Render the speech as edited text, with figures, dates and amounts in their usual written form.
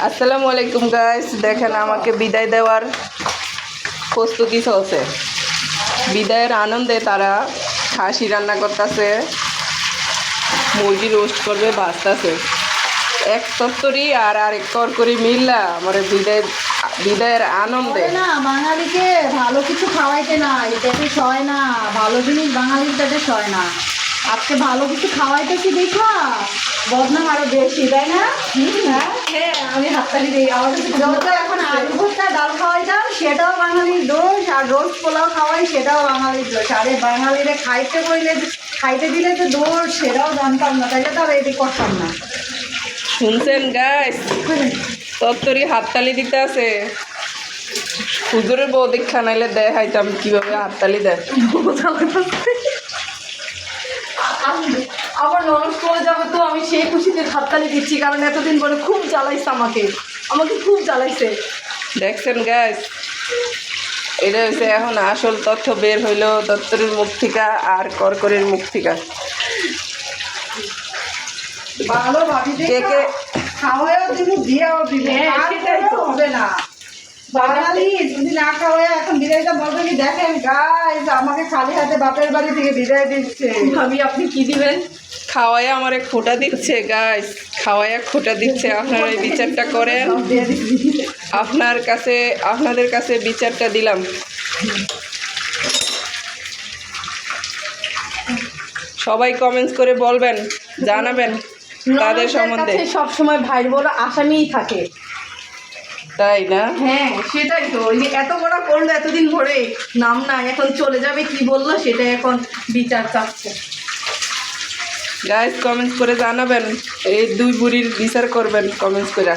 আসসালামু আলাইকুম গাইস, দেখেন আমাকে বিদায় দেওয়ার প্রস্তুতি চলছে। বিদায়ের আনন্দে তারা খাসি রান্না করতেছে, মুরগি রোস্ট করবে, ভাজতেছে। এক তত্তরি আর আরেক তরকারি মিললা আমার বিদায়ের আনন্দে। না, বাঙালিকে ভালো কিছু খাওয়াইতে নাই, পেটে সয় না, ভালো জিনিস বাঙালির পেটে সয় না। আজকে ভালো কিছু খাওয়াইতেছি দেখা বদনাম আরো বেশি, তাই না? হ্যাঁ, আমি হাততালি দিই। আমার যত এখন আলু ভর্তা ডাল খাওয়াইতাম সেটাও বাঙালির দোষ, আর রোস্ট পোলাও খাওয়াই সেটাও বাঙালির দোষ। আরে বাঙালিরে খাইতে দিলে যে দোষ সেটাও জানতাম না, তাইলে তো আর এদিকে করতাম না। শুনছেন গাইস, তত্তরি হাততালি দিতে আছে। হুজুরের বউ দীক্ষা নাইলে দেখাইতাম কিভাবে হাততালি দেয়। আবার নরস করে যাবে তো আমি সেই খুশিতে হাততালি দিচ্ছি, কারণ এতদিন পরে খুব জ্বালাইছে আমাকে খুব জ্বালাইছে। দেখছেন গাইস, এটা হচ্ছে এখন আসল তথ্য বের হইল তত্তরির মুখ থেকে আর করকরের মুখ থেকে। ভালো ভাবি কে কে খাওয়াও দিব, দিয়েও দিব, সেটাই তো হবে না। বাঙালি যদি না খাওয়ায় এখন বিদায়টা বলবে কি, দেখেন গাইস আমাকে খালি হাতে বাপের বাড়ি থেকে বিদায় দিচ্ছে। ভাবি আপনি কি দিবেন? খাওয়ায় আমারে খোটা দিচ্ছে গাইস, খাওয়ায় খোটা দিচ্ছে। আপনারা এই বিচারটা করেন, আপনাদের কাছে বিচারটা দিলাম। সবাই কমেন্টস করে বলবেন, জানাবেন তাদের সম্বন্ধে। সব সময় ভাইয়ের বড় আসামিই থাকে, তাই না? হ্যাঁ সেটাই তো। ওই যে এত বড় করলো এতদিন ধরে, নাম না, এখন চলে যাবে কি বললো সেটা এখন বিচার চাচ্ছে। গাইস কমেন্টস করে জানাবেন, এই দুই বুড়ির বিচার করবেন কমেন্টস করে।